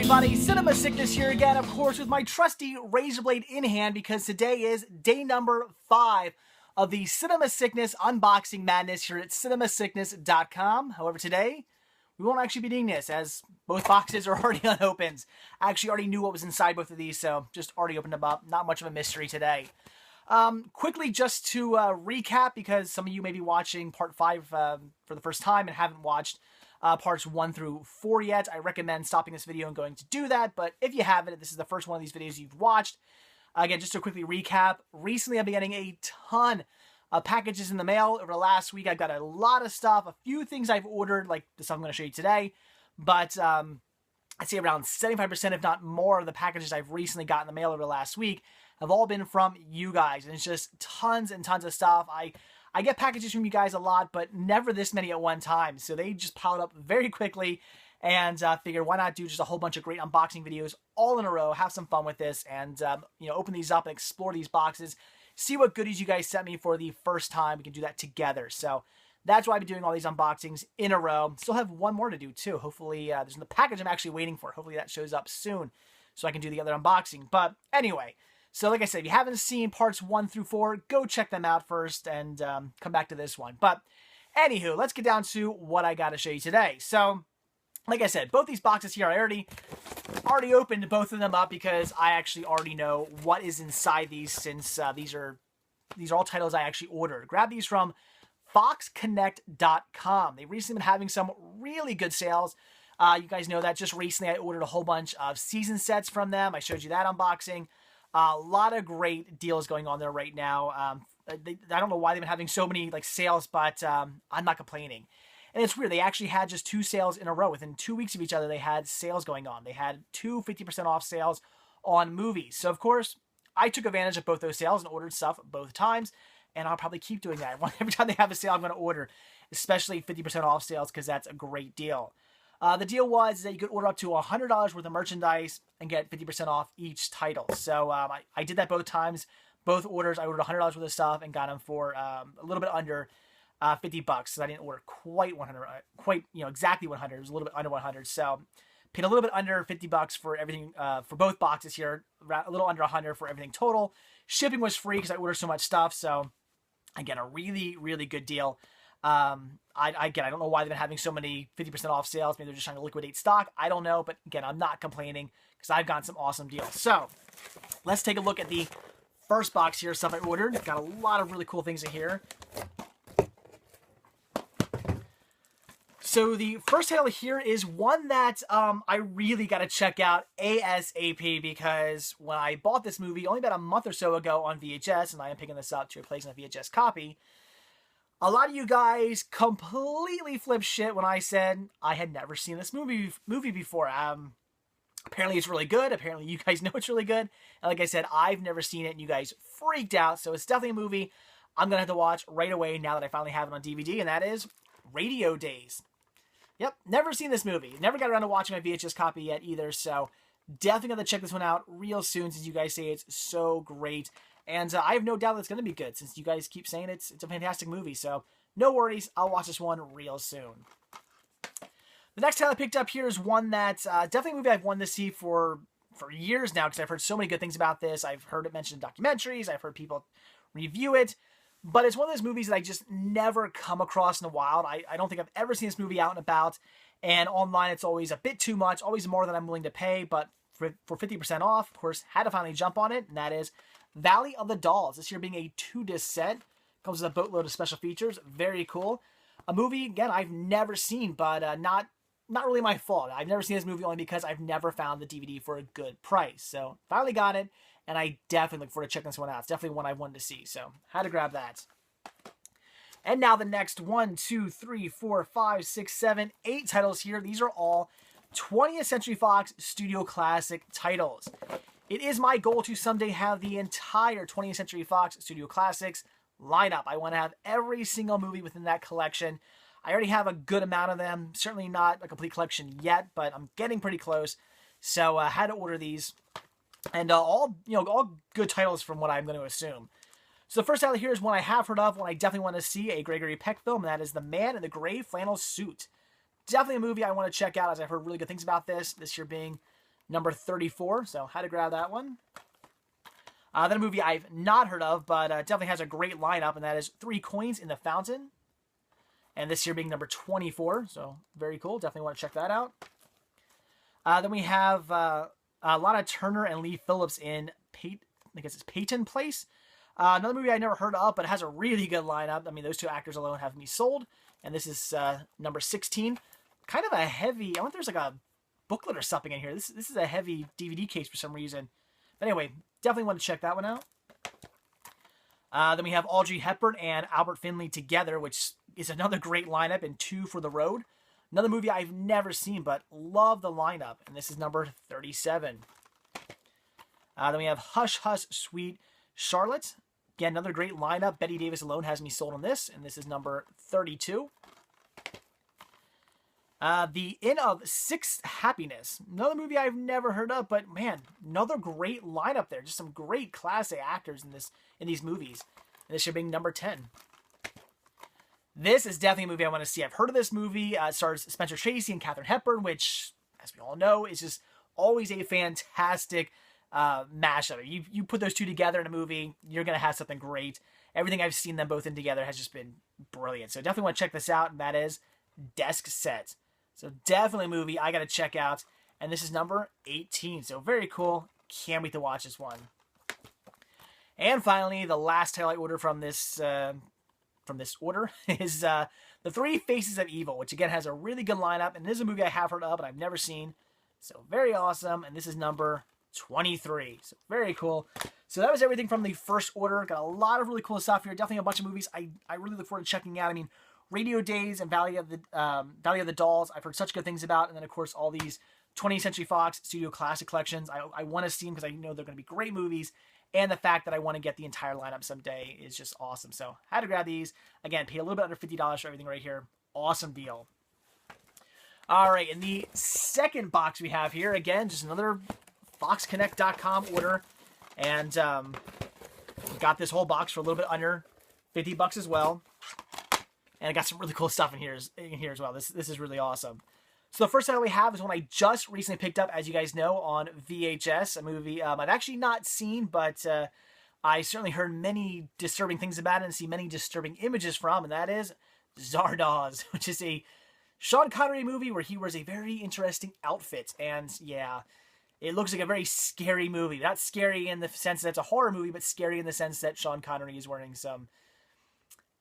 everybody, Cinema Sickness here again, of course, with my trusty razor blade in hand, because today is day number 5 of the Cinema Sickness unboxing madness here at cinemasickness.com. However, today, we won't actually be doing this, as both boxes are already unopened. I actually already knew what was inside both of these, so just already opened them up. Not much of a mystery today. Quickly, just to recap, because some of you may be watching part 5 for the first time and haven't watched parts 1 through 4 yet. I recommend stopping this video and going to do that, but if you haven't, if this is the first one of these videos you've watched, again, just to quickly recap, recently I've been getting a ton of packages in the mail. Over the last week, I've got a lot of stuff, a few things I've ordered, like the stuff I'm going to show you today, but I'd say around 75%, if not more, of the packages I've recently got in the mail over the last week have all been from you guys, and it's just tons and tons of stuff. I get packages from you guys a lot, but never this many at one time, so they just piled up very quickly, and figured why not do just a whole bunch of great unboxing videos all in a row, have some fun with this, and open these up and explore these boxes, see what goodies you guys sent me for the first time. We can do that together. So that's why I've been doing all these unboxings in a row. Still have one more to do too. Hopefully there's the package I'm actually waiting for. Hopefully that shows up soon so I can do the other unboxing. But anyway, so like I said, if you haven't seen parts 1 through 4, go check them out first and come back to this one. But anywho, let's get down to what I got to show you today. So like I said, both these boxes here, I already opened both of them up because I actually already know what is inside these, since these are all titles I actually ordered. Grab these from foxconnect.com. They've recently been having some really good sales. You guys know that just recently I ordered a whole bunch of season sets from them. I showed you that unboxing. A lot of great deals going on there right now. I don't know why they've been having so many sales, but I'm not complaining. And it's weird. They actually had just 2 sales in a row. Within 2 weeks of each other, they had sales going on. They had 2 50% off sales on movies. So, of course, I took advantage of both those sales and ordered stuff both times. And I'll probably keep doing that. Every time they have a sale, I'm going to order, especially 50% off sales, because that's a great deal. The deal was that you could order up to $100 worth of merchandise and get 50% off each title. So I did that both times. Both orders, I ordered $100 worth of stuff and got them for a little bit under $50. So I didn't order quite 100, exactly 100. It was a little bit under 100. So paid a little bit under $50 for everything, for both boxes here. A little under 100 for everything total. Shipping was free because I ordered so much stuff. So again, a really, really good deal. I don't know why they've been having so many 50% off sales. Maybe they're just trying to liquidate stock. I don't know. But again, I'm not complaining because I've gotten some awesome deals. So let's take a look at the first box here. Stuff I ordered. Got a lot of really cool things in here. So the first title here is one that I really got to check out ASAP, because when I bought this movie only about a month or so ago on VHS, and I am picking this up to replace a VHS copy, a lot of you guys completely flipped shit when I said I had never seen this movie before. Apparently it's really good. Apparently you guys know it's really good. And like I said, I've never seen it, and you guys freaked out. So it's definitely a movie I'm going to have to watch right away now that I finally have it on DVD, and that is Radio Days. Yep, never seen this movie. Never got around to watching my VHS copy yet either, so definitely going to check this one out real soon, since you guys say it's so great. And I have no doubt that it's going to be good, since you guys keep saying it's a fantastic movie. So no worries, I'll watch this one real soon. The next title I picked up here is one that definitely a movie I've wanted to see for years now, because I've heard so many good things about this. I've heard it mentioned in documentaries. I've heard people review it. But it's one of those movies that I just never come across in the wild. I don't think I've ever seen this movie out and about. And online, it's always a bit too much, always more than I'm willing to pay. But for 50% off, of course, had to finally jump on it. And that is Valley of the Dolls. This here being a 2-disc set. Comes with a boatload of special features. Very cool. A movie, again, I've never seen, but not really my fault. I've never seen this movie only because I've never found the DVD for a good price. So finally got it. And I definitely look forward to checking this one out. It's definitely one I wanted to see, so had to grab that. And now the next 1, 2, 3, 4, 5, 6, 7, 8 titles here. These are all 20th Century Fox Studio Classic titles. It is my goal to someday have the entire 20th Century Fox Studio Classics lineup. I want to have every single movie within that collection. I already have a good amount of them. Certainly not a complete collection yet, but I'm getting pretty close. So I had to order these. And all good titles from what I'm going to assume. So the first title here is one I have heard of, one I definitely want to see, a Gregory Peck film, and that is The Man in the Gray Flannel Suit. Definitely a movie I want to check out, as I've heard really good things about this. This here being number 34. So had to grab that one. Then a movie I've not heard of, but definitely has a great lineup, and that is Three Coins in the Fountain. And this year being number 24, so very cool. Definitely want to check that out. Then we have Lana Turner and Lee Phillips in I guess it's Peyton Place. Another movie I never heard of, but it has a really good lineup. I mean, those two actors alone have me sold. And this is number 16. Kind of a heavy, I wonder if there's like a booklet or something in here. This is a heavy DVD case for some reason. But anyway, definitely want to check that one out. Then we have Audrey Hepburn and Albert Finley together, which is another great lineup, and Two for the Road. Another movie I've never seen, but love the lineup, and this is number 37. Then we have Hush Hush Sweet Charlotte. Again, another great lineup. Bette Davis alone has me sold on this, and this is number 32. The Inn of Sixth Happiness. Another movie I've never heard of, but man, another great lineup there. Just some great Class A actors in these movies. And this should be number 10. This is definitely a movie I want to see. I've heard of this movie. It stars Spencer Tracy and Katharine Hepburn, which, as we all know, is just always a fantastic mashup. You put those two together in a movie, you're going to have something great. Everything I've seen them both in together has just been brilliant. So definitely want to check this out, and that is Desk Set. So definitely a movie I got to check out. And this is number 18. So very cool. Can't wait to watch this one. And finally, the last title I ordered from this order is The Three Faces of Evil, which again has a really good lineup. And this is a movie I have heard of, but I've never seen. So very awesome. And this is number 23. So very cool. So that was everything from the first order. Got a lot of really cool stuff here. Definitely a bunch of movies I really look forward to checking out. I mean, Radio Days and Valley of the Dolls, I've heard such good things about. And then, of course, all these 20th Century Fox Studio Classic Collections. I want to see them because I know they're going to be great movies. And the fact that I want to get the entire lineup someday is just awesome. So I had to grab these. Again, paid a little bit under $50 for everything right here. Awesome deal. All right, and the second box we have here, again, just another FoxConnect.com order. And got this whole box for a little bit under $50 as well. And I got some really cool stuff in here as well. This is really awesome. So the first title we have is one I just recently picked up, as you guys know, on VHS. A movie I've actually not seen, but I certainly heard many disturbing things about it and see many disturbing images from, and that is Zardoz, which is a Sean Connery movie where he wears a very interesting outfit. And yeah, it looks like a very scary movie. Not scary in the sense that it's a horror movie, but scary in the sense that Sean Connery is wearing some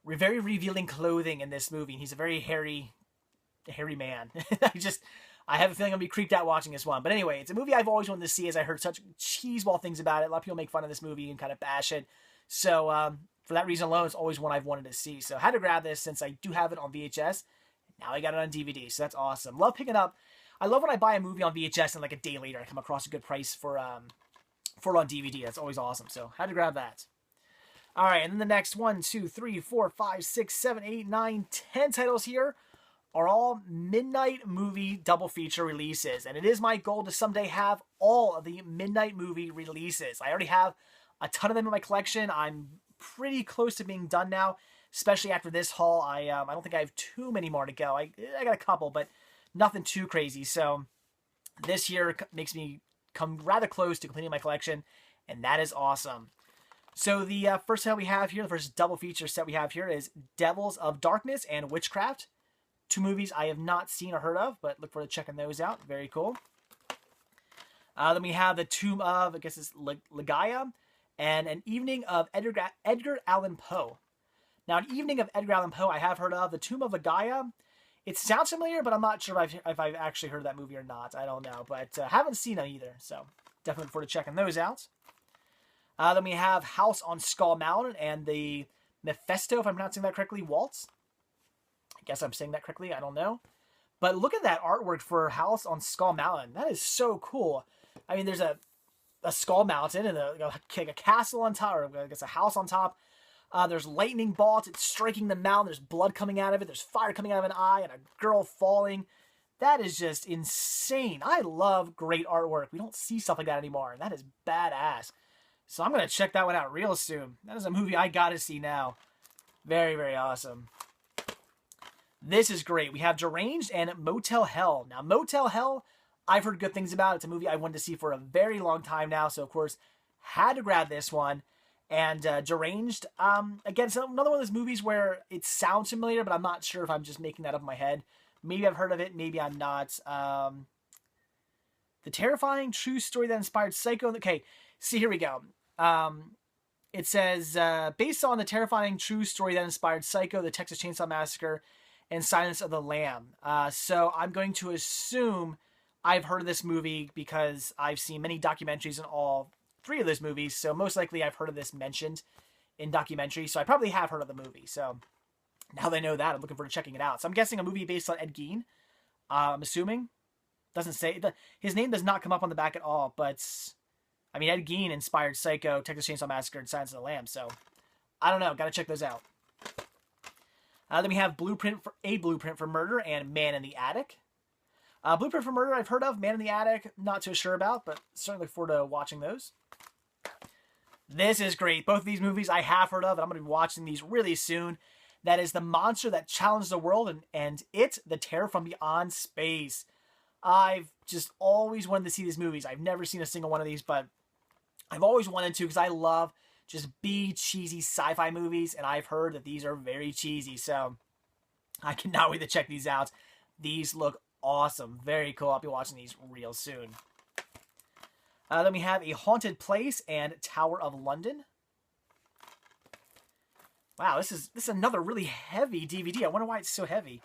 very revealing clothing in this movie. And he's a very hairy man. I have a feeling I'm going to be creeped out watching this one. But anyway, it's a movie I've always wanted to see, as I heard such cheeseball things about it. A lot of people make fun of this movie and kind of bash it. So for that reason alone, it's always one I've wanted to see. So I had to grab this since I do have it on VHS. Now I got it on DVD, so that's awesome. Love picking up. I love when I buy a movie on VHS and like a day later I come across a good price for it on DVD. That's always awesome. So had to grab that. All right, and then the next 1, 2, 3, 4, 5, 6, 7, 8, 9, 10 titles here are all midnight movie double feature releases. And it is my goal to someday have all of the midnight movie releases. I already have a ton of them in my collection. I'm pretty close to being done now, especially after this haul. I don't think I have too many more to go. I got a couple, but nothing too crazy. So this year makes me come rather close to completing my collection, and that is awesome. So the first set we have here, the first double feature set we have here is Devils of Darkness and Witchcraft. Two movies I have not seen or heard of, but look forward to checking those out. Very cool. Then we have The Tomb of, I guess it's Ligeia, and An Evening of Edgar Allan Poe. Now, An Evening of Edgar Allan Poe I have heard of. The Tomb of Ligeia, it sounds familiar, but I'm not sure if I've actually heard of that movie or not. I don't know, but haven't seen them either, so definitely look forward to checking those out. Then we have House on Skull Mountain and the Mephisto, if I'm pronouncing that correctly, Waltz. I guess I'm saying that correctly. I don't know. But look at that artwork for House on Skull Mountain. That is so cool. I mean, there's a skull mountain and a castle on top, or I guess a house on top. There's lightning bolts. It's striking the mountain. There's blood coming out of it. There's fire coming out of an eye and a girl falling. That is just insane. I love great artwork. We don't see stuff like that anymore, and that is badass. So I'm going to check that one out real soon. That is a movie I got to see now. Very, very awesome. This is great. We have Deranged and Motel Hell. Now, Motel Hell, I've heard good things about. It's a movie I wanted to see for a very long time now, so of course, had to grab this one. And Deranged, again, it's another one of those movies where it sounds familiar, but I'm not sure if I'm just making that up in my head. Maybe I've heard of it, maybe I'm not. The Terrifying True Story That Inspired Psycho. Okay, see, here we go. It says, based on the terrifying true story that inspired Psycho, the Texas Chainsaw Massacre, and Silence of the Lamb. So I'm going to assume I've heard of this movie because I've seen many documentaries in all three of those movies. So most likely I've heard of this mentioned in documentaries. So I probably have heard of the movie. So now that I know that, I'm looking forward to checking it out. So I'm guessing a movie based on Ed Gein. I'm assuming. Doesn't say, his name does not come up on the back at all, but I mean, Ed Gein inspired Psycho, Texas Chainsaw Massacre, and Silence of the Lambs. So I don't know. Got to check those out. Then we have Blueprint for Murder and Man in the Attic. Blueprint for Murder I've heard of. Man in the Attic, not so sure about, but certainly look forward to watching those. This is great. Both of these movies I have heard of, and I'm going to be watching these really soon. That is The Monster That Challenged the World and It, The Terror from Beyond Space. I've just always wanted to see these movies. I've never seen a single one of these, but I've always wanted to because I love just cheesy sci-fi movies, and I've heard that these are very cheesy, so I cannot wait to check these out. These look awesome. Very cool. I'll be watching these real soon. Then we have A Haunted Place and Tower of London. Wow, this is another really heavy DVD. I wonder why it's so heavy.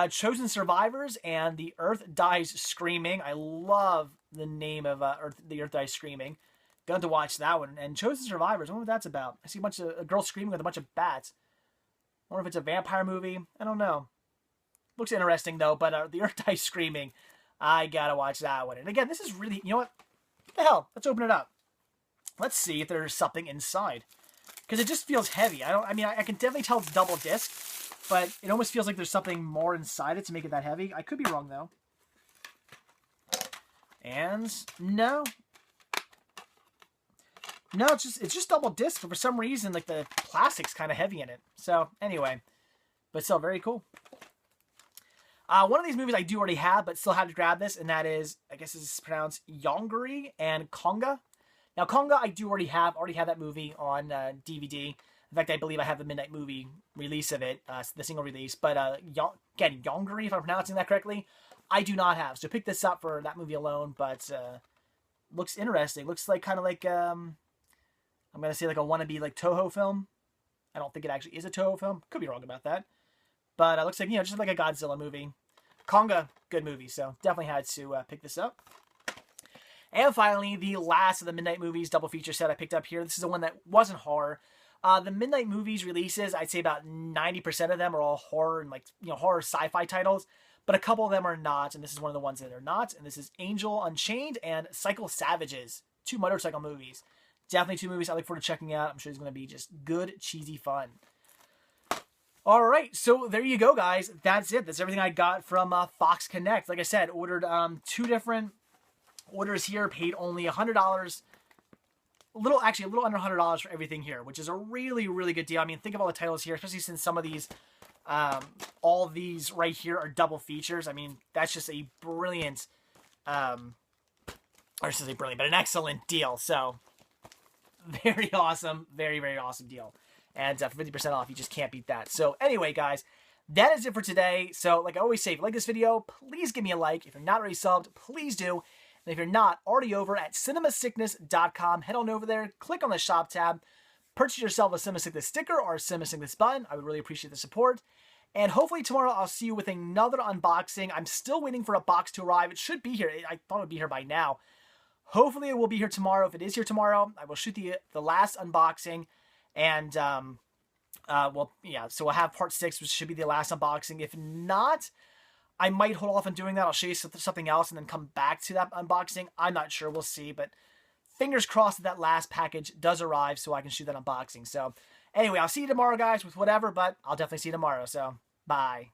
Chosen Survivors and The Earth Dies Screaming. I love the name of The Earth Dies Screaming. Going to watch that one. And Chosen Survivors, I wonder what that's about. I see a girl screaming with a bunch of bats. I wonder if it's a vampire movie. I don't know. Looks interesting, though. But The Earth Dies Screaming, I gotta watch that one. And again, this is really, you know what? What the hell? Let's open it up. Let's see if there's something inside. Because it just feels heavy. I mean, I can definitely tell it's double disc. But it almost feels like there's something more inside it to make it that heavy. I could be wrong, though. And no. No, it's just double disc, but for some reason, like, the plastic's kind of heavy in it. So, anyway. But still, very cool. One of these movies I do already have, but still had to grab this, and that is, I guess it's pronounced Yongari and Konga. Now, Konga I do already have that movie on DVD. In fact, I believe I have the midnight movie release of it, the single release. But again, Yongari, if I'm pronouncing that correctly, I do not have. So pick this up for that movie alone, but looks interesting. Looks like kind of like, I'm going to say like a wannabe like Toho film. I don't think it actually is a Toho film. Could be wrong about that. But it looks like, just like a Godzilla movie. Konga, good movie. So definitely had to pick this up. And finally, the last of the Midnight Movies double feature set I picked up here. This is the one that wasn't horror. The Midnight Movies releases, I'd say about 90% of them are all horror and horror sci-fi titles, but a couple of them are not, and this is one of the ones that are not. And this is Angel Unchained and Cycle Savages, 2 motorcycle movies. Definitely 2 movies I look forward to checking out. I'm sure it's going to be just good, cheesy fun. All right, so there you go, guys. That's it. That's everything I got from Fox Connect. Like I said, ordered 2 different orders here, paid only $100. A little under $100 for everything here, which is a really, really good deal. I mean, think of all the titles here, especially since some of these, all of these right here are double features. I mean, that's just a brilliant, or I should say brilliant, but an excellent deal. So, very awesome, very, very awesome deal. And for 50% off, you just can't beat that. So, anyway, guys, that is it for today. So, like I always say, if you like this video, please give me a like. If you're not already subbed, please do. And if you're not already over at cinemasickness.com, head on over there, click on the shop tab, purchase yourself a Cinema Sickness sticker or a Cinema Sickness button. I would really appreciate the support. And hopefully tomorrow I'll see you with another unboxing. I'm still waiting for a box to arrive. It should be here. I thought it would be here by now. Hopefully it will be here tomorrow. If it is here tomorrow, I will shoot the last unboxing. And, well, yeah, so we'll have part 6, which should be the last unboxing. If not, I might hold off on doing that. I'll show you something else and then come back to that unboxing. I'm not sure. We'll see. But fingers crossed that last package does arrive so I can shoot that unboxing. So anyway, I'll see you tomorrow, guys, with whatever. But I'll definitely see you tomorrow. So bye.